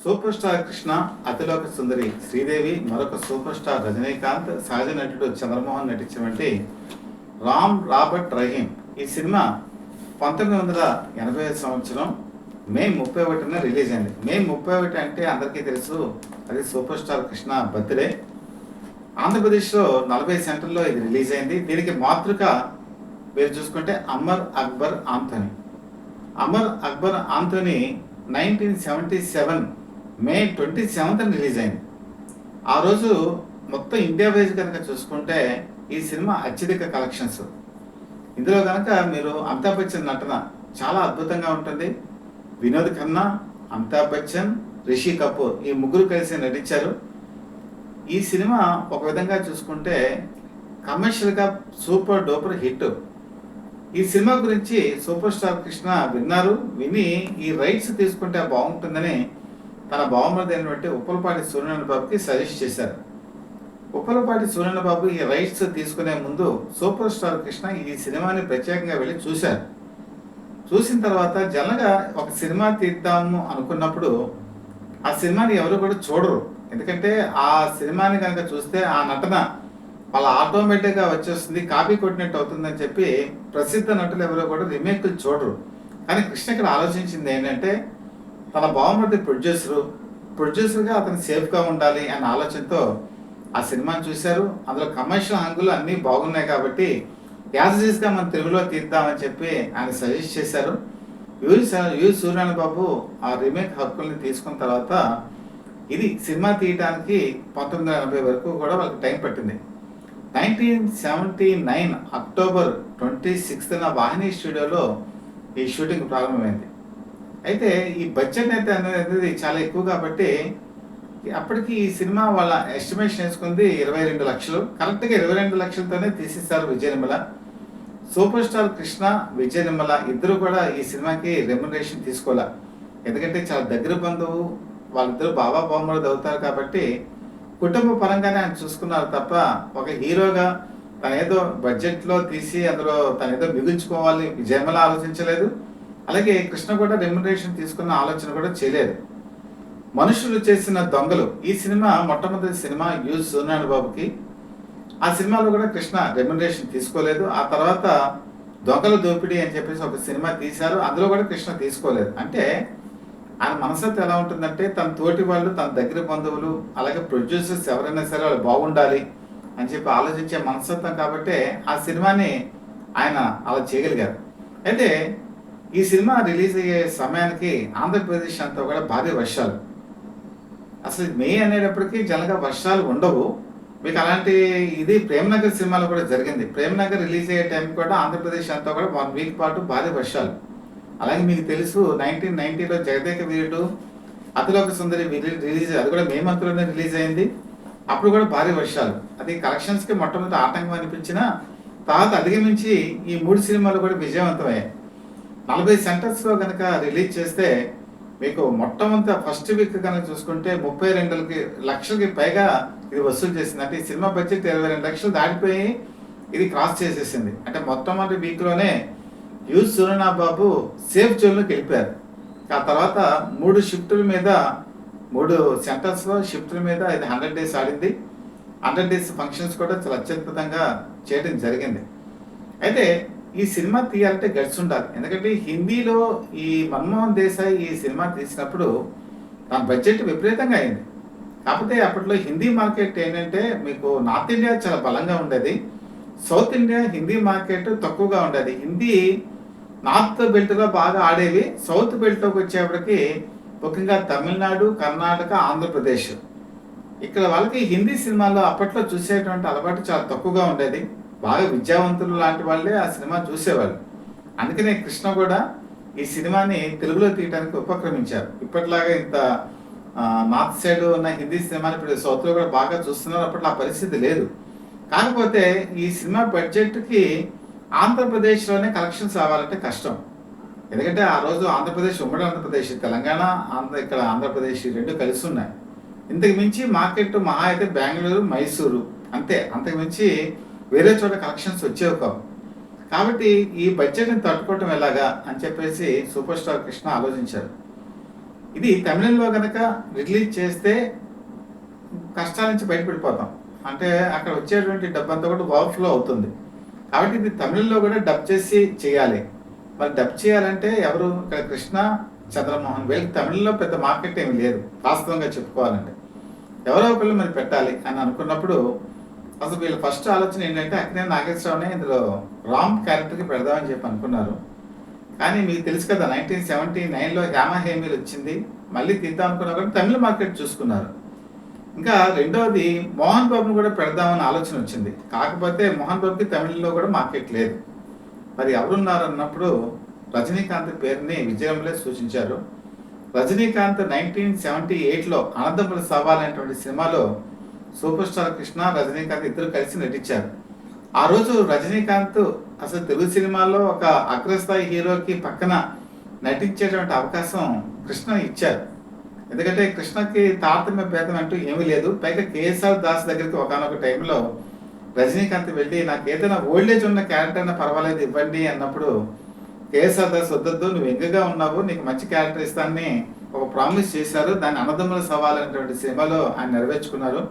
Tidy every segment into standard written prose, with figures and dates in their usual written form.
Super star Krishna, Athiloka Sundari Sridevi, మరొక super star Rajinikanth, సహజ నటుడు చంద్రమోహన్ నటించినటువంటి రామ్ రాబర్ట్ రహీం ఈ సినిమా 1980 సంవత్సరం మే 31న రిలీజ్ అయింది. మే 31 అంటే అందరికీ తెలుసు, అది సూపర్ స్టార్ కృష్ణ బర్త్డే. ఆంధ్రప్రదేశ్లో 40 సెంటర్లో ఇది రిలీజ్ అయింది. దీనికి మాతృక మీరు చూసుకుంటే అమర్ అక్బర్ ఆంథోనీ. అమర్ అక్బర్ ఆంథోనీ 1977 మే 27న రిలీజ్ అయింది. ఆ రోజు మొత్తం ఇండియా వైజ్ కనుక చూసుకుంటే ఈ సినిమా అత్యధిక కలెక్షన్స్. ఇందులో కనుక మీరు అమితాబ్ బచ్చన్ నటన చాలా అద్భుతంగా ఉంటుంది. వినోద్ ఖన్నా, అమితాబ్ బచ్చన్, రిషి కపూర్ ఈ ముగ్గురు కలిసి నటించారు. ఈ సినిమా ఒక విధంగా చూసుకుంటే కమర్షియల్గా సూపర్ డూపర్ హిట్. ఈ సినిమా గురించి సూపర్ స్టార్ కృష్ణ విని ఈ రైట్స్ తీసుకుంటే బాగుంటుందని తన బావమరిది అయినటువంటి ఉప్పలపాటి సూర్యనారాయణ బాబుకి సజెస్ట్ చేశారు. ఉప్పలపాటి సూర్యనారాయణ బాబు ఈ రైట్స్ తీసుకునే ముందు సూపర్ స్టార్ కృష్ణ ఈ సినిమాని ప్రత్యేకంగా వెళ్ళి చూశారు. చూసిన తర్వాత జనరల్గా ఒక సినిమా తీద్దాము అనుకున్నప్పుడు ఆ సినిమాని ఎవరు కూడా చూడరు. ఎందుకంటే ఆ సినిమాని కనుక చూస్తే ఆ నటన వాళ్ళ ఆటోమేటిక్గా వచ్చేస్తుంది, కాపీ కొట్టినట్టు అవుతుందని చెప్పి ప్రసిద్ధ నటులు ఎవరో కూడా రీమేక్లు చూడరు. కానీ కృష్ణ ఇక్కడ ఆలోచించింది ఏంటంటే తన బావమరిది ప్రొడ్యూసర్గా అతను సేఫ్గా ఉండాలి అనే ఆలోచనతో ఆ సినిమాని చూశారు. అందులో కమర్షియల్ హంగులు అన్నీ బాగున్నాయి కాబట్టి యాజిస్గా మనం తెలుగులో తీద్దామని చెప్పి ఆయన సజెస్ట్ చేశారు. యు సూర్యనారాయణ బాబు ఆ రీమేక్ హక్కుల్ని తీసుకున్న తర్వాత ఇది సినిమా తీయడానికి 1980 వరకు కూడా వాళ్ళకి టైం పట్టింది. 1979 అక్టోబర్ 26న వాహిని స్టూడియోలో ఈ షూటింగ్ ప్రారంభమైంది. అయితే ఈ బడ్జెట్ అయితే అనేది చాలా ఎక్కువ కాబట్టి అప్పటికి ఈ సినిమా వాళ్ళ ఎస్టిమేషన్ వేసుకుంది 22 లక్షలు. కరెక్ట్గా 22 లక్షలతోనే తీసేస్తారు విజయ నిర్మల. సూపర్ స్టార్ కృష్ణ, విజయ నిర్మల ఇద్దరు కూడా ఈ సినిమాకి రెమ్యునరేషన్ తీసుకోలే. ఎందుకంటే చాలా దగ్గర బంధువు, వాళ్ళిద్దరు బాబా బామ్మరుది అవుతారు కాబట్టి కుటుంబ పరంగానే ఆయన చూసుకున్నారు తప్ప ఒక హీరోగా తనేదో బడ్జెట్లో తీసి అందులో తనేదో మిగుల్చుకోవాలి విజయమల ఆలోచించలేదు. అలాగే కృష్ణ కూడా రెమ్యునరేషన్ తీసుకున్న ఆలోచన కూడా చేయలేదు. మనుషులు చేసిన దొంగలు ఈ సినిమా మొట్టమొదటి సినిమా యు సూర్యనారాయణ బాబుకి. ఆ సినిమాలో కూడా కృష్ణ రెమ్యునరేషన్ తీసుకోలేదు. ఆ తర్వాత దొంగల దోపిడీ అని చెప్పేసి ఒక సినిమా తీశారు, అందులో కూడా కృష్ణ తీసుకోలేదు. అంటే ఆయన మనసత్వం ఎలా ఉంటుందంటే తన తోటి వాళ్ళు, తన దగ్గర బంధువులు, అలాగే ప్రొడ్యూసర్స్ ఎవరైనా సరే వాళ్ళు బాగుండాలి అని చెప్పి ఆలోచించే మనస్తత్వం కాబట్టి ఆ సినిమాని ఆయన అలా చేయగలిగారు. అయితే ఈ సినిమా రిలీజ్ అయ్యే సమయానికి ఆంధ్రప్రదేశ్ అంతా కూడా భారీ వర్షాలు. అసలు మే అనేటప్పటికీ జనగా వర్షాలు ఉండవు. మీకు అలాంటి ఇది ప్రేమనగర్ సినిమాలో కూడా జరిగింది. ప్రేమనగర్ రిలీజ్ అయ్యే టైం కూడా ఆంధ్రప్రదేశ్ అంతా కూడా 1 వీక్ పాటు భారీ వర్షాలు. అలాగే మీకు తెలుసు 1990లో జగదేక వీరుడు, అతిలోక సుందరి రిలీజ్, అది కూడా మే మంత్లోనే రిలీజ్ అయింది. అప్పుడు కూడా భారీ వర్షాలు. అది కలెక్షన్స్కి మొట్టమొదటి ఆటంకం అనిపించిన తర్వాత అధిగమించి ఈ 3 సినిమాలు కూడా విజయవంతమయ్యాయి. 40 సెంటర్స్లో కనుక రిలీజ్ చేస్తే మీకు మొట్టమొదటి ఫస్ట్ వీక్ కనుక చూసుకుంటే 32 లక్షలకి పైగా ఇది వసూలు చేసింది. అంటే ఈ సినిమా బడ్జెట్ 22 లక్షలు దాటిపోయి ఇది క్రాస్ చేసేసింది. అంటే మొట్టమొదటి వీక్లోనే యు సూర్యనారాయణ బాబు సేఫ్ జోన్లోకి వెళ్ళిపోయారు. ఆ తర్వాత 3 షిఫ్టుల మీద 3 సెంటర్స్లో షిఫ్టుల మీద ఇది 100 డేస్ ఆడింది. 100 డేస్ ఫంక్షన్స్ కూడా చాలా అత్యద్భుతంగా చేయడం జరిగింది. అయితే ఈ సినిమా తీయాలంటే గట్స్ ఉండాలి. ఎందుకంటే హిందీలో ఈ మన్మోహన్ దేశాయ్ ఈ సినిమా తీసినప్పుడు దాని బడ్జెట్ విపరీతంగా అయింది. కాకపోతే అప్పట్లో హిందీ మార్కెట్ ఏంటంటే మీకు నార్త్ ఇండియా చాలా బలంగా ఉండేది, సౌత్ ఇండియా హిందీ మార్కెట్ తక్కువగా ఉండేది. హిందీ నార్త్ బెల్ట్లో బాగా ఆడేవి, సౌత్ బెల్ట్లోకి వచ్చేప్పటికి ముఖ్యంగా తమిళనాడు, కర్ణాటక, ఆంధ్రప్రదేశ్ ఇక్కడ వాళ్ళకి హిందీ సినిమాల్లో అప్పట్లో చూసేటువంటి అలవాటు చాలా తక్కువగా ఉండేది. బాగా విద్యావంతులు లాంటి వాళ్ళే ఆ సినిమా చూసేవాళ్ళు. అందుకనే కృష్ణ కూడా ఈ సినిమాని తెలుగులో తీయడానికి ఉపక్రమించారు. ఇప్పటిలాగా ఇంత నార్త్ సైడ్ ఉన్న హిందీ సినిమాని ఇప్పుడు సౌత్లో కూడా బాగా చూస్తున్నారు. అప్పట్లో ఆ పరిస్థితి లేదు. కాకపోతే ఈ సినిమా బడ్జెట్కి ఆంధ్రప్రదేశ్లోనే కలెక్షన్స్ రావాలంటే కష్టం. ఎందుకంటే ఆ రోజు ఆంధ్రప్రదేశ్, ఉమ్మడి ఆంధ్రప్రదేశ్, తెలంగాణ, ఇక్కడ ఆంధ్రప్రదేశ్ 2 కలిసి ఉన్నాయి. ఇంతకు మించి మార్కెట్ మహా అయితే బెంగళూరు, మైసూరు అంతే. అంతకు మించి వేరే చోట కలెక్షన్స్ వచ్చేవి కావు. కాబట్టి ఈ బడ్జెట్ని తట్టుకోవటం ఎలాగా అని చెప్పేసి సూపర్ స్టార్ కృష్ణ ఆలోచించారు. ఇది తమిళంలో గనక రిలీజ్ చేస్తే కష్టాల నుంచి బయటపడిపోతాం. అంటే అక్కడ వచ్చేటువంటి డబ్బంతా కూడా ఓవర్‌ఫ్లో అవుతుంది. కాబట్టి ఇది తమిళ్‌లో కూడా డబ్ చేసి చేయాలి. మరి డబ్ చేయాలంటే ఎవరు? ఇక్కడ కృష్ణ, చంద్రమోహన్ వీళ్ళకి తమిళ్‌లో పెద్ద మార్కెట్ ఏమి లేదు వాస్తవంగా చెప్పుకోవాలంటే. ఎవరో ఒకళ్ళు మరి పెట్టాలి అని అనుకున్నప్పుడు అసలు వీళ్ళ ఫస్ట్ ఆలోచన ఏంటంటే అక్కినేని నాగేశ్వరరావుని ఇందులో రామ్ క్యారెక్టర్‌కి పెడదామని చెప్పి అనుకున్నారు. కానీ మీకు తెలుసు కదా 1979లో హేమ హేమీలు వచ్చింది. మళ్ళీ తీద్దాం అనుకున్నా కూడా తమిళ మార్కెట్ చూసుకున్నారు. ఇంకా రెండోది మోహన్ బాబుని కూడా పెడదామని ఆలోచన వచ్చింది. కాకపోతే మోహన్ బాబుకి తమిళ్లో కూడా మార్కెట్ లేదు. మరి ఎవరున్నారు అన్నప్పుడు రజనీకాంత్ పేరుని విజయమ్మలే సూచించారు. రజనీకాంత్ 1978లో అనంతపురం సవాల్ అనేటువంటి సినిమాలో సూపర్ స్టార్ కృష్ణ, రజనీకాంత్ ఇద్దరు కలిసి నటించారు. ఆ రోజు రజనీకాంత్ అసలు తెలుగు సినిమాల్లో ఒక అగ్రస్థాయి హీరోకి పక్కన నటించేటువంటి అవకాశం కృష్ణ ఇచ్చారు. ఎందుకంటే కృష్ణకి తారతమ్య భేదం అంటూ ఏమీ లేదు. పైగా కేఎస్ఆర్ దాస్ దగ్గరికి ఒకానొక టైంలో రజనీకాంత్ వెళ్ళి నాకు ఏదైనా ఓల్డేజ్ ఉన్న క్యారెక్టర్ అయినా పర్వాలేదు ఇవ్వండి అన్నప్పుడు కేఎస్ఆర్ దాస్ వద్దొద్దు, నువ్వు ఎంగగా ఉన్నావు, నీకు మంచి క్యారెక్టర్ ఇస్తానని ఒక ప్రామిస్ చేశారు. దాన్ని అన్నదమ్ముల సవాల్ అనేటువంటి సినిమాలో ఆయన నెరవేర్చుకున్నారు.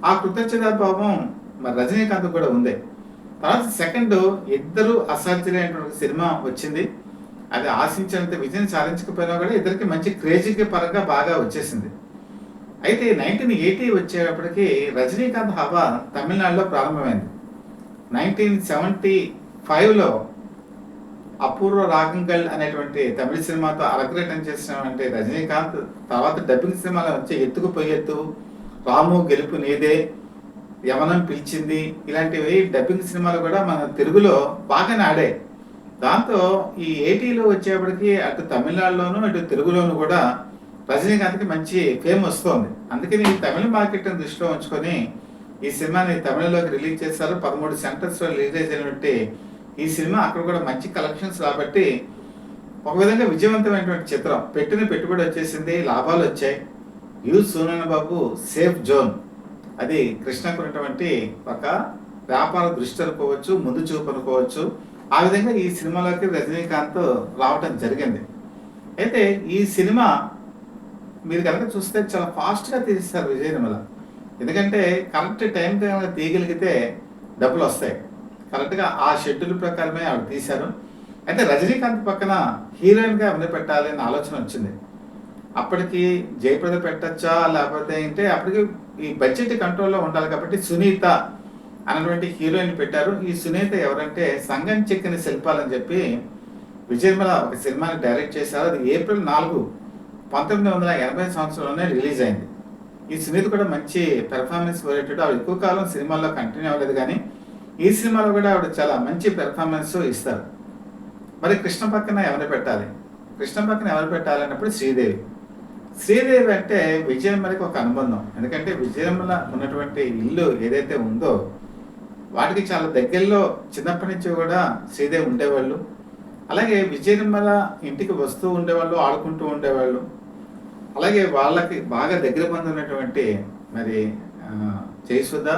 ఆ కృతజ్ఞతాభావం మరి రజనీకాంత్ కూడా ఉంది. తర్వాత సెకండ్ ఇద్దరు అసాధ్యులైనటువంటి సినిమా వచ్చింది. అది ఆశించినంత విజయం సాధించకపోయినా కూడా ఇద్దరికి మంచి క్రేజీకి పరంగా బాగా వచ్చేసింది. అయితే 1980 వచ్చేటప్పటికి రజనీకాంత్ హవా తమిళనాడులో ప్రారంభమైంది. 1975లో అపూర్వ రాగంగల్ అనేటువంటి తమిళ సినిమాతో అరగ్రేటం చేసినటువంటి రజనీకాంత్ తర్వాత డబ్బింగ్ సినిమాలో వచ్చే ఎత్తుకు పోయెత్తు, రాము గెలుపు నీదే, యవనం పిలిచింది ఇలాంటివి డబ్బింగ్ సినిమాలు కూడా మన తెలుగులో బాగానే ఆడాయి. దాంతో ఈ 80లో వచ్చేప్పటికి అటు తమిళనాడులోను ఇటు తెలుగులోను కూడా రజనీకాంత్కి మంచి ఫేమ్ వస్తుంది. అందుకని ఈ తమిళ మార్కెట్ని దృష్టిలో ఉంచుకొని ఈ సినిమాని తమిళలోకి రిలీజ్ చేశారు. 13 సెంటర్స్లో రిలీజ్ అయినటువంటి ఈ సినిమా అక్కడ కూడా మంచి కలెక్షన్స్ కాబట్టి ఒక విధంగా విజయవంతమైనటువంటి చిత్రం. పెట్టిన పెట్టుబడి వచ్చేసింది, లాభాలు వచ్చాయి. యు సోనన్ బాబు సేఫ్ జోన్, అది కృష్ణకు ఉన్నటువంటి ఒక వ్యాపార దృష్టి అనుకోవచ్చు, ముందు చూపు అనుకోవచ్చు. ఆ విధంగా ఈ సినిమాలోకి రజనీకాంత్ రావటం జరిగింది. అయితే ఈ సినిమా మీరు కనుక చూస్తే చాలా ఫాస్ట్గా తీస్తారు విజయ్ నిర్మల. ఎందుకంటే కరెక్ట్ టైంకి కనుక తీయగలిగితే డబ్బులు వస్తాయి. కరెక్ట్గా ఆ షెడ్యూల్ ప్రకారమే ఆవిడ తీశారు. అయితే రజనీకాంత్ పక్కన హీరోయిన్గా ఎవరిని పెట్టాలి అనే ఆలోచన వచ్చింది. అప్పటికి జయప్రద పెట్టచ్చా లేకపోతే అంటే అప్పటికి ఈ బడ్జెట్ కంట్రోల్లో ఉండాలి కాబట్టి సునీత అన్నటువంటి హీరోయిన్ పెట్టారు. ఈ సునీత ఎవరంటే సంగం చెక్కిన శిల్పాలని చెప్పి విజయనిర్మల ఒక సినిమాని డైరెక్ట్ చేశారు. అది ఏప్రిల్ 4, 1980 సంవత్సరంలోనే రిలీజ్ అయింది. ఈ సునీత కూడా మంచి పెర్ఫార్మెన్స్ ఓరియంటెడ్. ఆవిడ ఎక్కువ కాలం సినిమాల్లో కంటిన్యూ అవ్వలేదు, కానీ ఈ సినిమాలో కూడా ఆవిడ చాలా మంచి పెర్ఫార్మెన్స్ ఇస్తారు. మరి కృష్ణ పక్కన ఎవరు పెట్టాలి? కృష్ణ పక్కన ఎవరు పెట్టాలి అన్నప్పుడు శ్రీదేవి. శ్రీదేవి అంటే విజయనిర్మలకి ఒక అనుబంధం. ఎందుకంటే విజయనిర్మల ఉన్నటువంటి ఇల్లు ఏదైతే ఉందో వాటికి చాలా దగ్గరలో చిన్నప్పటి నుంచి కూడా శ్రీదేవి ఉండేవాళ్ళు. అలాగే విజయనిర్మల ఇంటికి వస్తూ ఉండేవాళ్ళు, ఆడుకుంటూ ఉండేవాళ్ళు. అలాగే వాళ్ళకి బాగా దగ్గర పొందినటువంటి మరి జయసుధ,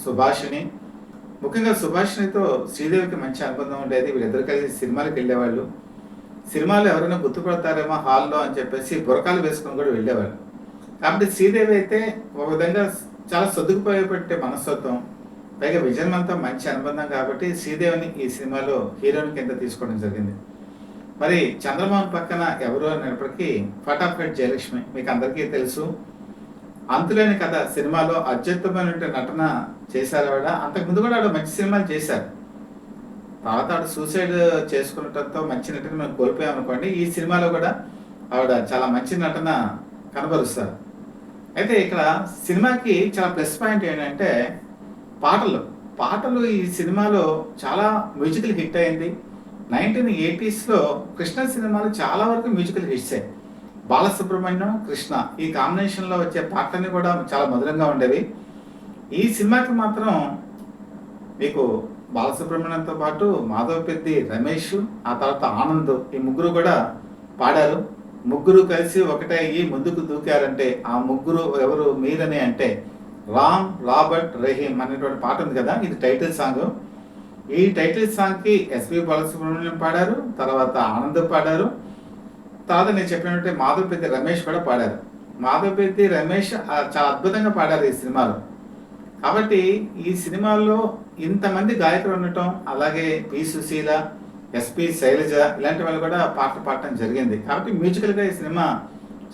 సుభాషిణి, ముఖ్యంగా సుభాషిణితో శ్రీదేవికి మంచి అనుబంధం ఉండేది. వీళ్ళిద్దరు కలిసి సినిమాలకు వెళ్ళేవాళ్ళు. సినిమాలో ఎవరైనా గుర్తుపడతారేమో హాల్లో అని చెప్పేసి బురకాలు వేసుకొని కూడా వెళ్ళేవాళ్ళు. కాబట్టి శ్రీదేవి అయితే ఒక విధంగా చాలా సర్దుకుపోయేపట్టే మనస్తత్వం, పైగా విజయనిర్మలతో మంచి అనుబంధం కాబట్టి శ్రీదేవిని ఈ సినిమాలో హీరోయిన్ కింద తీసుకోవడం జరిగింది. మరి చంద్రమోహన్ పక్కన ఎవరు అనేప్పటికీ ఫటాఫట్ జయలక్ష్మి మీకు అందరికీ తెలుసు. అంతులేని కథ సినిమాలో అత్యుత్తమైన నటన చేశారు ఆవిడ. అంతకుముందు కూడా ఆవిడ మంచి సినిమాలు చేశారు. తర్వాత ఆవిడ సూసైడ్ చేసుకున్నటంతో మంచి నటన మేము కోల్పోయాం అనుకోండి. ఈ సినిమాలో కూడా ఆవిడ చాలా మంచి నటన కనబరుస్తారు. అయితే ఇక్కడ సినిమాకి చాలా ప్లస్ పాయింట్ ఏంటంటే పాటలు ఈ సినిమాలో చాలా మ్యూజికల్ హిట్ అయింది. 1980sలో కృష్ణ సినిమాలు చాలా వరకు మ్యూజికల్ హిట్స్ అయ్యాయి. బాలసుబ్రహ్మణ్యం, కృష్ణ ఈ కాంబినేషన్లో వచ్చే పాటలన్నీ కూడా చాలా మధురంగా ఉండేవి. ఈ సినిమాకి మాత్రం మీకు బాలసుబ్రహ్మణ్యంతో పాటు మాధవపెద్ది రమేష్, ఆ తర్వాత ఆనంద్, ఈ ముగ్గురు కూడా పాడారు. ముగ్గురు కలిసి ఒకటే అయ్యి ముందుకు దూకారంటే ఆ ముగ్గురు ఎవరు మీరని అంటే రామ్, రాబర్ట్, రహీం అనేటువంటి పాట ఉంది కదా, ఇది టైటిల్ సాంగ్. ఈ టైటిల్ సాంగ్కి ఎస్పి బాలసుబ్రహ్మణ్యం పాడారు, తర్వాత ఆనంద్ పాడారు. తర్వాత నేను చెప్పినట్టే మాధవపెద్ది రమేష్ కూడా పాడారు. మాధవపెద్ది రమేష్ చాలా అద్భుతంగా పాడారు ఈ సినిమాలో. కాబట్టి ఈ సినిమాల్లో ఇంతమంది గాయకులు ఉండటం, అలాగే పి. సుశీల, ఎస్పి శైలజ ఇలాంటి వాళ్ళు కూడా పాటలు పాడటం జరిగింది. కాబట్టి మ్యూజికల్గా ఈ సినిమా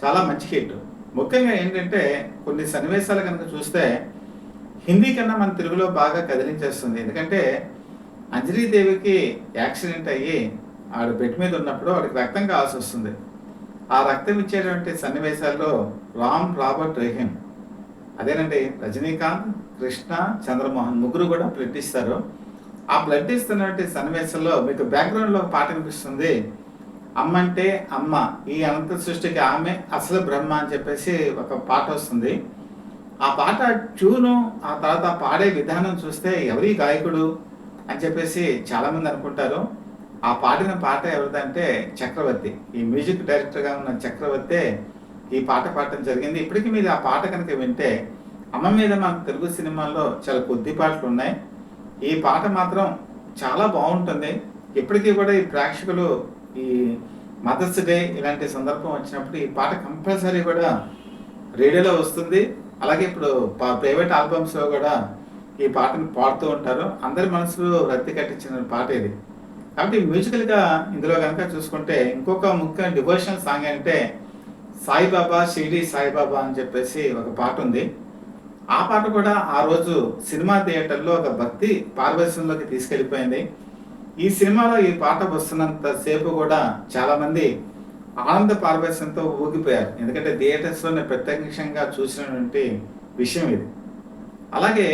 చాలా మంచి హిట్. ముఖ్యంగా ఏంటంటే కొన్ని సన్నివేశాలు కనుక చూస్తే హిందీ కన్నా మన తెలుగులో బాగా కదిలించేస్తుంది. ఎందుకంటే అంజలీదేవికి యాక్సిడెంట్ అయ్యి ఆవిడ బెడ్ మీద ఉన్నప్పుడు ఆవిడకి రక్తం కావాల్సి వస్తుంది. ఆ రక్తం ఇచ్చేటువంటి సన్నివేశాల్లో రాబర్ట్ రహీం, అదేనండి రజనీకాంత్, కృష్ణ, చంద్రమోహన్ ముగ్గురు కూడా బ్లడ్ ఇస్తారు. ఆ బ్లడ్ ఇస్తున్నటువంటి సన్నివేశంలో మీకు బ్యాక్గ్రౌండ్లో ఒక పాట వినిపిస్తుంది. అమ్మంటే అమ్మ, ఈ అనంత సృష్టికి ఆమె అసలు బ్రహ్మ అని చెప్పేసి ఒక పాట వస్తుంది. ఆ పాట ట్యూను, ఆ తర్వాత పాడే విధానం చూస్తే ఎవరి గాయకుడు అని చెప్పేసి చాలామంది అనుకుంటారు. ఆ పాడిన పాట ఎవరిదంటే చక్రవర్తి. ఈ మ్యూజిక్ డైరెక్టర్గా ఉన్న చక్రవర్తి ఈ పాట పాడటం జరిగింది. ఇప్పటికీ మీరు ఆ పాట కనుక వింటే, అమ్మ మీద మన తెలుగు సినిమాల్లో చాలా కొద్ది పాటలు ఉన్నాయి. ఈ పాట మాత్రం చాలా బాగుంటుంది. ఇప్పటికీ కూడా ఈ ప్రేక్షకులు ఈ మదర్స్ డే ఇలాంటి సందర్భం వచ్చినప్పుడు ఈ పాట కంపల్సరీ కూడా రేడియోలో వస్తుంది. అలాగే ఇప్పుడు ప్రైవేట్ ఆల్బమ్స్లో కూడా ఈ పాటను పాడుతూ ఉంటారు. అందరి మనసులో రక్తి కట్టించిన పాట ఇది. కాబట్టి మ్యూజికల్గా ఇందులో కనుక చూసుకుంటే ఇంకొక ముఖ్య డివోషనల్ సాంగ్ అంటే సాయిబాబా షిరిడి సాయిబాబా అని చెప్పేసి ఒక పాట ఉంది. ఆ పాట కూడా ఆ రోజు సినిమా థియేటర్లో ఒక భక్తి పార్వశ్యంలోకి తీసుకెళ్ళిపోయింది. ఈ సినిమాలో ఈ పాట వస్తున్నంత సేపు కూడా చాలామంది ఆనంద పార్వశ్యంతో ఊగిపోయారు. ఎందుకంటే థియేటర్స్లోనే ప్రత్యక్షంగా చూసినటువంటి విషయం ఇది. అలాగే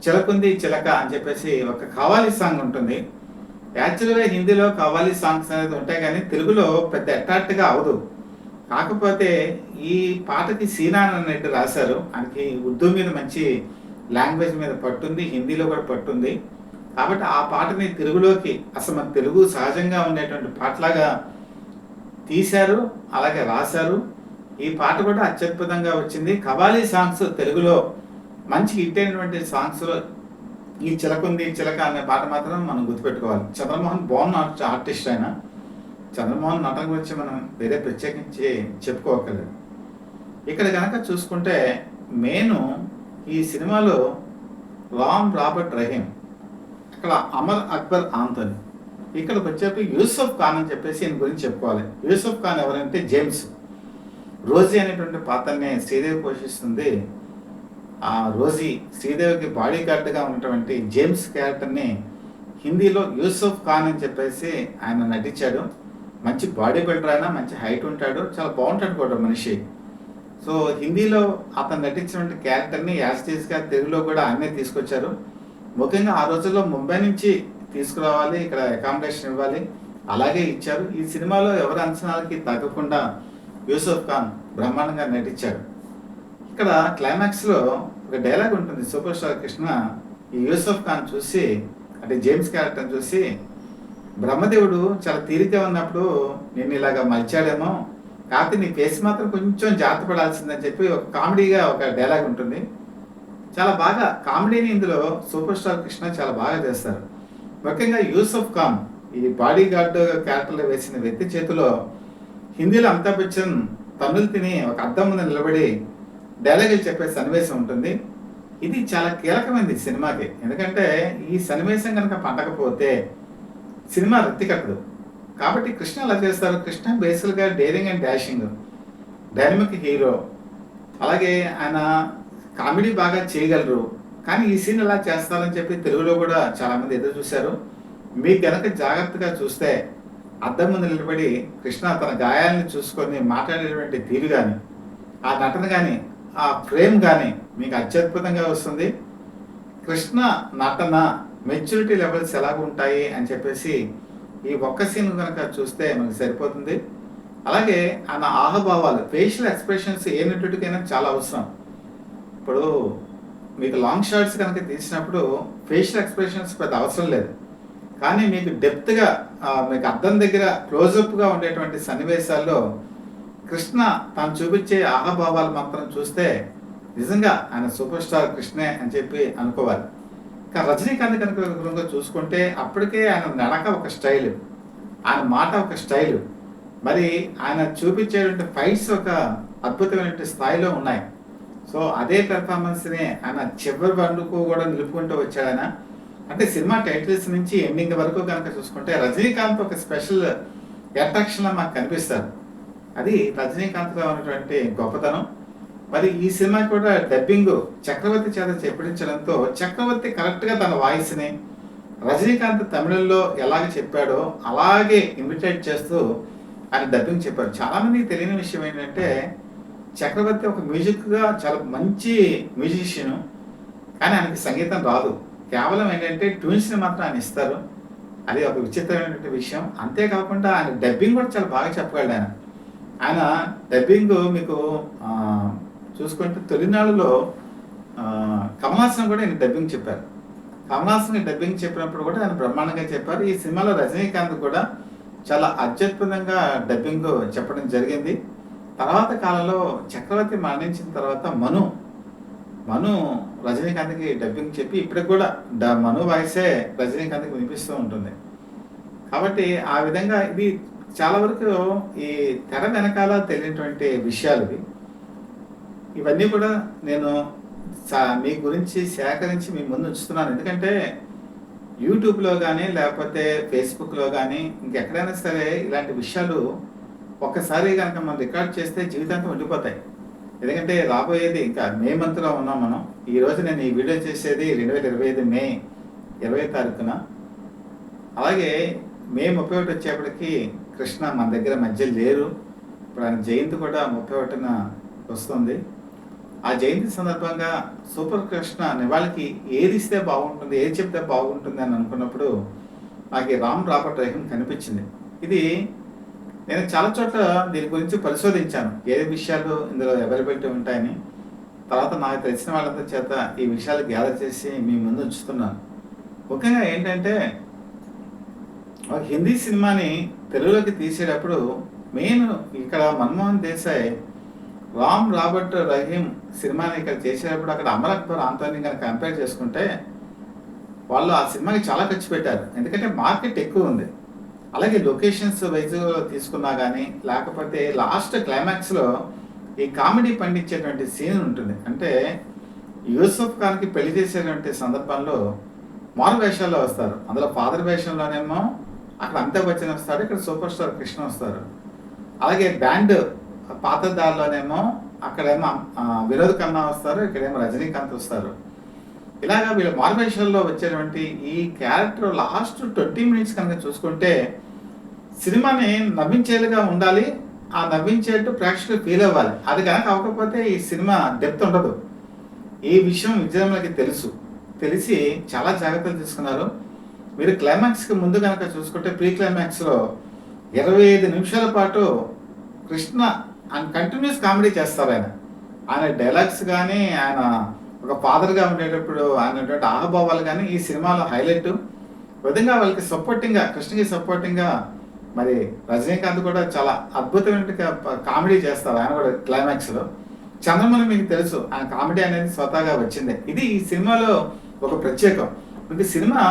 చిలకుంది చిలక అని చెప్పేసి ఒక కవ్వాలి సాంగ్ ఉంటుంది. యాక్చువల్గా హిందీలో కవ్వాలి సాంగ్స్ అనేది ఉంటాయి, కానీ తెలుగులో పెద్ద అట్రాక్ట్గా అవదు. కాకపోతే ఈ పాటకి సీనాన్ అన్నట్టు రాశారు. ఆయనకి ఉర్దూ మీద మంచి లాంగ్వేజ్ మీద పట్టుంది, హిందీలో కూడా పట్టుంది. కాబట్టి ఆ పాటని తెలుగులోకి అసలు మన తెలుగు సహజంగా ఉండేటువంటి పాటలాగా తీశారు, అలాగే రాశారు. ఈ పాట కూడా అత్యద్భుతంగా వచ్చింది. కవ్వాలి సాంగ్స్ తెలుగులో మంచి హిట్ అయినటువంటి సాంగ్స్లో ఈ చిలకుంది చిలక అనే పాట మాత్రం మనం గుర్తుపెట్టుకోవాలి. చంద్రమోహన్ బాగున్న ఆర్టిస్ట్ అయినా చంద్రమోహన్ నటన గురించి మనం వేరే ప్రత్యేకించి చెప్పుకోకర్లేదు. ఇక్కడ కనుక చూసుకుంటే మెయిన్ ఈ సినిమాలో రాబర్ట్ రహీం, ఇక్కడ అమర్ అక్బర్ ఆంథోనీ, ఇక్కడికి వచ్చేపు యూసఫ్ ఖాన్ అని చెప్పేసి ఈయన గురించి చెప్పుకోవాలి. యూసఫ్ ఖాన్ ఎవరంటే జేమ్స్, రోజీ అనేటువంటి పాత్రని శ్రీదేవి పోషిస్తుంది. ఆ రోజీ శ్రీదేవికి బాడీ గార్డ్గా ఉన్నటువంటి జేమ్స్ క్యారెక్టర్ని హిందీలో యూసఫ్ ఖాన్ అని చెప్పేసి ఆయన నటించాడు. మంచి బాడీ బిల్డర్ అయినా, మంచి హైట్ ఉంటాడు, చాలా బాగుంటాడు కూడా మనిషి. సో హిందీలో అతను నటించినటువంటి క్యారెక్టర్ని యాజిటీస్గా తెలుగులో కూడా ఆయనే తీసుకొచ్చారు. ముఖ్యంగా ఆ రోజుల్లో ముంబై నుంచి తీసుకురావాలి, ఇక్కడ అకామిడేషన్ ఇవ్వాలి, అలాగే ఇచ్చారు. ఈ సినిమాలో ఎవరి అంచనాలకి తగ్గకుండా యూసఫ్ ఖాన్ బ్రహ్మాండంగా నటించాడు. ఇక్కడ క్లైమాక్స్లో ఒక డైలాగ్ ఉంటుంది. సూపర్ స్టార్ కృష్ణ ఈ యూసఫ్ ఖాన్ చూసి, అంటే జేమ్స్ క్యారెక్టర్ చూసి, బ్రహ్మదేవుడు చాలా తీరిక ఉన్నప్పుడు నేను ఇలాగా మలిచాడేమో, కాకపోతే నీ ఫేస్ మాత్రం కొంచెం జాగ్రత్త పడాల్సిందని చెప్పి ఒక కామెడీగా ఒక డైలాగ్ ఉంటుంది. చాలా బాగా కామెడీని ఇందులో సూపర్ స్టార్ కృష్ణ చాలా బాగా చేస్తారు. ముఖ్యంగా యూసఫ్ ఖాన్ ఈ బాడీ గార్డ్ క్యారెక్టర్లో వేసిన వ్యక్తి చేతిలో హిందీలో అమితాబ్ బచ్చన్ తన్నులు తిని ఒక అద్దం ముందు నిలబడి డైలాగులు చెప్పే సన్నివేశం ఉంటుంది. ఇది చాలా కీలకమైనది సినిమాకి. ఎందుకంటే ఈ సన్నివేశం కనుక పండకపోతే సినిమా రక్తి కట్టదు. కాబట్టి కృష్ణ అలా చేస్తారు. కృష్ణ బేసిక్గా daring and dashing, dynamic hero, అలాగే ఆయన కామెడీ బాగా చేయగలరు. కానీ ఈ సీన్ ఎలా చేస్తారని చెప్పి తెలుగులో కూడా చాలామంది ఎదురు చూశారు. మీకు కనుక జాగ్రత్తగా చూస్తే అద్దం ముందు నిలబడి కృష్ణ తన గాయాలను చూసుకొని మాట్లాడేటువంటి తీరు కానీ, ఆ నటన కానీ, ఆ ఫ్రేమ్ కానీ మీకు అత్యద్భుతంగా వస్తుంది. కృష్ణ నటన మెచ్యూరిటీ లెవెల్స్ ఎలాగ ఉంటాయి అని చెప్పేసి ఈ ఒక్క సీన్ కనుక చూస్తే మనకు సరిపోతుంది. అలాగే ఆయన ఆహభావాలు, ఫేషియల్ ఎక్స్ప్రెషన్స్ ఏ నటుడికైనా చాలా అవసరం. ఇప్పుడు మీకు లాంగ్ షాట్స్ కనుక తీసినప్పుడు ఫేషియల్ ఎక్స్ప్రెషన్స్ పెద్ద అవసరం లేదు, కానీ మీకు డెప్త్గా మీకు అద్దం దగ్గర క్లోజప్గా ఉండేటువంటి సన్నివేశాల్లో కృష్ణ తాను చూపించే ఆహభావాలు మాత్రం చూస్తే నిజంగా ఆయన సూపర్ స్టార్ కృష్ణే అని చెప్పి అనుకోవాలి. కానీ రజనీకాంత్ కనుక చూసుకుంటే అప్పటికే ఆయన నడక ఒక స్టైలు, ఆయన మాట ఒక స్టైలు, మరి ఆయన చూపించేటువంటి ఫైట్స్ ఒక అద్భుతమైనటువంటి స్థాయిలో ఉన్నాయి. సో అదే పెర్ఫార్మెన్స్ని ఆయన చివరి వరకు కూడా నిలుపుకుంటూ వచ్చాడు ఆయన. అంటే సినిమా టైటిల్స్ నుంచి ఎండింగ్ వరకు కనుక చూసుకుంటే రజనీకాంత్ ఒక స్పెషల్ అట్రాక్షన్లా మాకు కనిపిస్తారు. అది రజనీకాంత్లో ఉన్నటువంటి గొప్పతనం. మరి ఈ సినిమా కూడా డబ్బింగ్ చక్రవర్తి చేత చెప్పించడంతో చక్రవర్తి కరెక్ట్గా తన వాయిస్ని రజనీకాంత్ తమిళంలో ఎలాగ చెప్పాడో అలాగే ఇమిటేట్ చేస్తూ ఆయన డబ్బింగ్ చెప్పారు. చాలామందికి తెలియని విషయం ఏంటంటే చక్రవర్తి ఒక మ్యూజిక్గా చాలా మంచి మ్యూజిషియను, కానీ ఆయనకి సంగీతం రాదు. కేవలం ఏంటంటే ట్యూన్స్ని మాత్రం ఆయన ఇస్తారు. అది ఒక విచిత్రమైనటువంటి విషయం. అంతేకాకుండా ఆయన డబ్బింగ్ కూడా చాలా బాగా చెప్పగలడు. ఆయన డబ్బింగ్ మీకు చూసుకుంటే తొలినాళ్ళలో కమలాసన్ కూడా ఆయన డబ్బింగ్ చెప్పారు. కమలాసన్ డబ్బింగ్ చెప్పినప్పుడు కూడా ఆయన బ్రహ్మాండంగా చెప్పారు. ఈ సినిమాలో రజనీకాంత్ కూడా చాలా అత్యద్భుతంగా డబ్బింగ్ చెప్పడం జరిగింది. తర్వాత కాలంలో చక్రవర్తి మరణించిన తర్వాత మను రజనీకాంత్కి డబ్బింగ్ చెప్పి ఇప్పటికి కూడా మను వాయిసే రజనీకాంత్కి వినిపిస్తూ ఉంటుంది. కాబట్టి ఆ విధంగా ఇది చాలా వరకు ఈ తెర వెనకాల తెలియనటువంటి విషయాలు ఇవన్నీ కూడా నేను మీ గురించి సేకరించి మీ ముందు ఉంచుతున్నాను. ఎందుకంటే యూట్యూబ్లో కానీ లేకపోతే ఫేస్బుక్లో కానీ ఇంకెక్కడైనా సరే ఇలాంటి విషయాలు ఒక్కసారి కనుక మనం రికార్డ్ చేస్తే జీవితాంతం ఉండిపోతాయి. ఎందుకంటే రాబోయేది ఇంకా మే మంత్లో ఉన్నాం మనం. ఈరోజు నేను ఈ వీడియో చేసేది 2025 మే 20 తారీఖున. అలాగే మే 31 వచ్చేప్పటికి కృష్ణ మన దగ్గర మధ్య లేరు. ఇప్పుడు ఆయన జయంతి కూడా 31న వస్తుంది. ఆ జయంతి సందర్భంగా సూపర్ కృష్ణ నివాళికి ఏది ఇస్తే బాగుంటుంది, ఏది చెప్తే బాగుంటుంది అని అనుకున్నప్పుడు నాకు రామ్ రాబర్ట్ రహీమ్ కనిపించింది. ఇది నేను చాలా చోట్ల దీని గురించి పరిశోధించాను, ఏ విషయాలు ఇందులో అవైలబిలిటీ ఉంటాయని. తర్వాత నాకు తెలిసిన వాళ్ళందరి చేత ఈ విషయాలు గ్యాదర్ చేసి మీ ముందు ఉంచుతున్నాను. ముఖ్యంగా ఏంటంటే ఒక హిందీ సినిమాని తెలుగులోకి తీసేటప్పుడు మెయిన్ ఇక్కడ మన్మోహన్ దేశాయ్ రామ్ రాబర్ట్ రహీమ్ సినిమాని ఇక్కడ చేసేటప్పుడు అక్కడ అమర్ అక్బర్ ఆంటోనీ కనుక కంపేర్ చేసుకుంటే వాళ్ళు ఆ సినిమాకి చాలా ఖర్చు పెట్టారు. ఎందుకంటే మార్కెట్ ఎక్కువ ఉంది. అలాగే లొకేషన్స్ వైజ్ తీసుకున్నా కానీ లేకపోతే లాస్ట్ క్లైమాక్స్లో ఈ కామెడీ పండించేటువంటి సీన్ ఉంటుంది. అంటే యూసఫ్ ఖాన్కి పెళ్లి చేసేటువంటి సందర్భంలో మారు వేషాల్లో వస్తారు. అందులో ఫాదర్ వేషంలోనేమో అక్కడ అమితాబ్ బచ్చన్ వస్తాడు, ఇక్కడ సూపర్ స్టార్ కృష్ణ వస్తారు. అలాగే బ్యాండ్ పాతదారులోనేమో అక్కడేమో వినోద్ ఖన్నా వస్తారు, ఇక్కడేమో రజనీకాంత్ వస్తారు. ఇలాగా వీళ్ళ మారువేషాల్లో వచ్చేటువంటి ఈ క్యారెక్టర్ లాస్ట్ 20 మినిట్స్ కనుక చూసుకుంటే సినిమాని నవ్వించేలుగా ఉండాలి. ఆ నవ్వించేట్టు ప్రేక్షకులు ఫీల్ అవ్వాలి. అది కనుక అవ్వకపోతే ఈ సినిమా డెప్త్ ఉండదు. ఈ విషయం విజయమ్మలకి తెలిసి చాలా జాగ్రత్తలు తీసుకున్నారు. మీరు క్లైమాక్స్కి ముందు కనుక చూసుకుంటే ప్రీ క్లైమాక్స్లో 25 నిమిషాల పాటు కృష్ణ ఆయన కంటిన్యూస్ కామెడీ చేస్తారు. ఆయన డైలాగ్స్ కానీ ఆయన ఒక ఫాదర్గా ఉండేటప్పుడు ఆయనటువంటి ఆహభావాలు కానీ ఈ సినిమాలో హైలైట్. విధంగా వాళ్ళకి సపోర్టింగ్గా కృష్ణకి సపోర్టింగ్గా మరి రజనీకాంత్ కూడా చాలా అద్భుతమైన కామెడీ చేస్తారు. ఆయన కూడా క్లైమాక్స్లో చంద్రమౌళి మీకు తెలుసు ఆయన కామెడీ అనేది స్వతహాగా వచ్చింది. ఇది ఈ సినిమాలో ఒక ప్రత్యేకం. మీకు సినిమా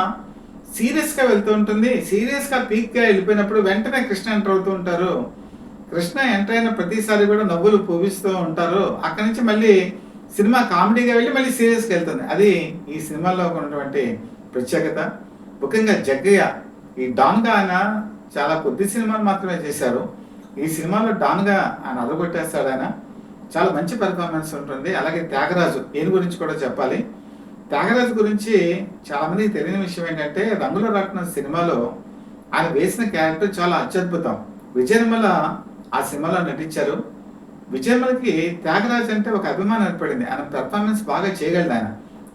సీరియస్గా వెళ్తూ ఉంటుంది. సీరియస్గా పీక్గా వెళ్ళిపోయినప్పుడు వెంటనే కృష్ణ ఎంటర్ అవుతూ ఉంటారు. కృష్ణ ఎంటర్ అయిన ప్రతిసారి కూడా నవ్వులు పూవిస్తూ ఉంటారు. అక్కడి నుంచి మళ్ళీ సినిమా కామెడీగా వెళ్ళి మళ్ళీ సీరియస్గా వెళ్తుంది. అది ఈ సినిమాలో ఉన్నటువంటి ప్రత్యేకత. ముఖ్యంగా జగ్గయ్య ఈ డాన్గా ఆయన చాలా కొద్ది సినిమాలు మాత్రమే చేశారు. ఈ సినిమాలో డాన్గా ఆయన అదరగొట్టేస్తాడు. ఆయన చాలా మంచి పెర్ఫార్మెన్స్ ఉంటుంది. అలాగే త్యాగరాజు ఈయన గురించి కూడా చెప్పాలి. త్యాగరాజు గురించి చాలామందికి తెలియని విషయం ఏంటంటే రంగుల రాట్నం సినిమాలో ఆయన వేసిన క్యారెక్టర్ చాలా అత్యద్భుతం. విజయనిర్మల ఆ సినిమాలో నటించారు. విజయనిర్మలకి త్యాగరాజు అంటే ఒక అభిమానం ఏర్పడింది. ఆయన పెర్ఫార్మెన్స్ బాగా చేయగలడు ఆయన.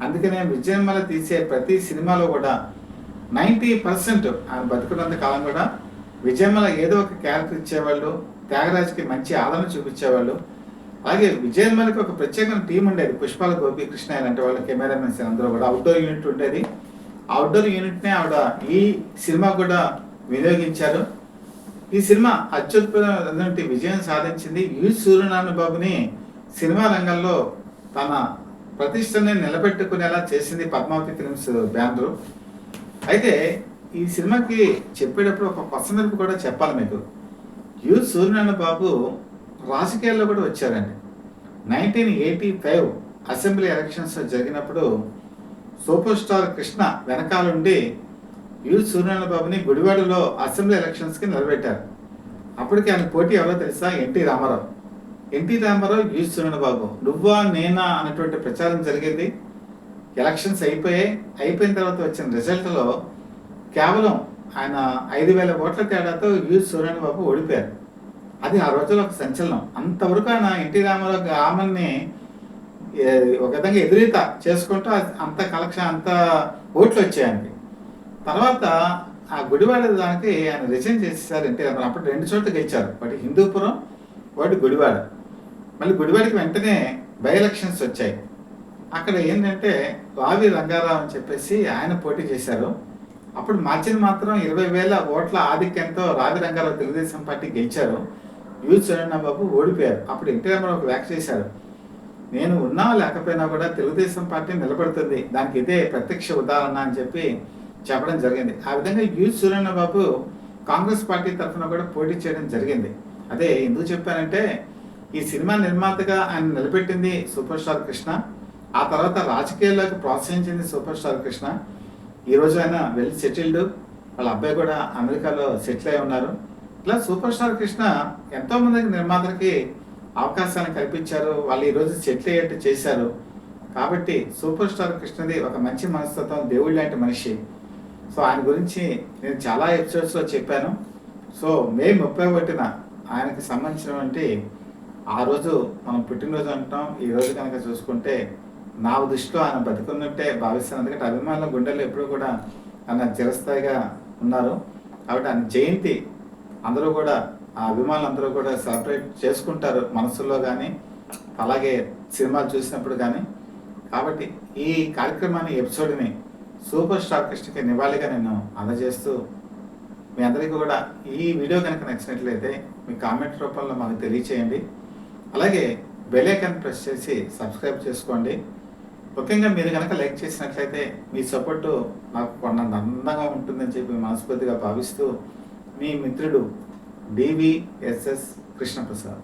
అందుకనే విజయనిర్మల తీసే ప్రతి సినిమాలో కూడా 90% ఆయన బతుకున్నంత కాలం కూడా విజయనిర్మల ఏదో ఒక క్యారెక్టర్ ఇచ్చేవాళ్ళు. త్యాగరాజుకి మంచి ఆదరణ చూపించేవాళ్ళు. అలాగే విజయనిర్మలకి ఒక ప్రత్యేకమైన టీం ఉండేది. పుష్పాల గోపీకృష్ణ అంటే వాళ్ళ కెమెరామెన్స్ అందరూ కూడా అవుట్డోర్ యూనిట్ ఉండేది. అవుట్డోర్ యూనిట్నే ఆవిడ ఈ సినిమా కూడా వినియోగించారు. ఈ సినిమా అత్యద్భుతమైనటువంటి విజయం సాధించింది. యు సూర్యనారాయణ బాబుని సినిమా రంగంలో తన ప్రతిష్టని నిలబెట్టుకునేలా చేసింది పద్మావతి ఫిల్మ్స్ బ్యానరు. అయితే ఈ సినిమాకి చెప్పేటప్పుడు ఒక పర్సనల్ కూడా చెప్పాలి మీకు. సూర్యనారాయణ బాబు రాజకీయాల్లో కూడా వచ్చారండి. 1985 అసెంబ్లీ ఎలక్షన్స్ జరిగినప్పుడు సూపర్ స్టార్ కృష్ణ వెనకాలండి సూర్యనారాయణ బాబుని గుడివాడలో అసెంబ్లీ ఎలక్షన్స్కి నిలబెట్టారు. అప్పటికి ఆయన పోటీ ఎవరో తెలుసా? ఎన్టీ రామారావు. సూర్యనారాయణ బాబు నువ్వా నేనా అన్నటువంటి ప్రచారం జరిగింది. ఎలక్షన్స్ అయిపోయిన తర్వాత వచ్చిన రిజల్ట్లో కేవలం ఆయన 5,000 ఓట్ల తేడాతో సూర్యనారాయణ బాబు ఓడిపోయారు. అది ఆ రోజుల్లో ఒక సంచలనం. అంతవరకు ఆయన ఎన్టీ రామారావు ఆమెని ఒక విధంగా ఎదురీత చేసుకుంటూ అంత కలెక్షన్ అంత ఓట్లు వచ్చాయండి. తర్వాత ఆ గుడివాడ దానికి ఆయన రిజైన్ చేసేసారు ఎన్టీ రామారావు. అప్పుడు 2 చోట్ల గెలిచారు, ఒకటి హిందూపురం, ఒకటి గుడివాడ. మళ్ళీ గుడివాడికి వెంటనే బై ఎలక్షన్స్ వచ్చాయి. అక్కడ ఏంటంటే రావి రంగారావు అని చెప్పేసి ఆయన పోటీ చేశారు. అప్పుడు మార్చిన మాత్రం 20,000 ఓట్ల ఆధిక్యంతో రావి రంగారావు తెలుగుదేశం పార్టీ గెలిచారు. సూర్యనారాయణ బాబు ఓడిపోయారు. అప్పుడు ఎన్టీ రామారావు ఒక వ్యాఖ్య చేశారు, నేను ఉన్నా లేకపోయినా కూడా తెలుగుదేశం పార్టీ నిలబడుతుంది, దానికి ఇదే ప్రత్యక్ష ఉదాహరణ అని చెప్పి చెప్పడం జరిగింది. ఆ విధంగా సూర్యనారాయణ బాబు కాంగ్రెస్ పార్టీ తరఫున కూడా పోటీ చేయడం జరిగింది. అదే ఎందుకు చెప్పానంటే ఈ సినిమా నిర్మాతగా ఆయన నిలబెట్టింది సూపర్ స్టార్ కృష్ణ. ఆ తర్వాత రాజకీయాల్లోకి ప్రోత్సహించింది సూపర్ స్టార్ కృష్ణ. ఈరోజు ఆయన వెల్ సెటిల్డ్, వాళ్ళ అబ్బాయి కూడా అమెరికాలో సెటిల్ అయి ఉన్నారు. ఇట్లా సూపర్ స్టార్ కృష్ణ ఎంతో మందికి నిర్మాతలకి అవకాశాన్ని కల్పించారు. వాళ్ళు ఈరోజు సెటిల్ అయ్యేట్టు చేశారు. కాబట్టి సూపర్ స్టార్ కృష్ణది ఒక మంచి మనస్తత్వం, దేవుడి లాంటి మనిషి. సో ఆయన గురించి నేను చాలా ఎపిసోడ్స్లో చెప్పాను. సో మే 31న ఆయనకి సంబంధించినటువంటి ఆ రోజు మనం పుట్టినరోజు అంటాం. ఈ రోజు కనుక చూసుకుంటే నా దృష్టిలో ఆయన బతికున్నట్టే భావిస్తాను. ఎందుకంటే అభిమానుల గుండెల్లో ఎప్పుడూ కూడా ఆయన చిరస్థాయిగా ఉన్నారు. కాబట్టి ఆయన జయంతి అందరూ కూడా ఆ అభిమానులు కూడా సెలబ్రేట్ చేసుకుంటారు మనసుల్లో కానీ, అలాగే సినిమాలు చూసినప్పుడు కానీ. కాబట్టి ఈ కార్యక్రమాన్ని ఎపిసోడ్ని సూపర్ స్టార్ కృష్ణకి నివాళిగా నేను అందజేస్తూ మీ అందరికీ కూడా ఈ వీడియో కనుక నచ్చినట్లయితే మీ కామెంట్ రూపంలో మాకు తెలియచేయండి. అలాగే బెల్ ఐకాన్ ప్రెస్ చేసి సబ్స్క్రైబ్ చేసుకోండి. ముఖ్యంగా మీరు కనుక లైక్ చేసినట్లయితే మీ సపోర్టు నాకు కొన్నంత అందంగా ఉంటుందని చెప్పి మనస్ఫూర్తిగా భావిస్తూ మీ మిత్రుడు DVSS కృష్ణప్రసాద్.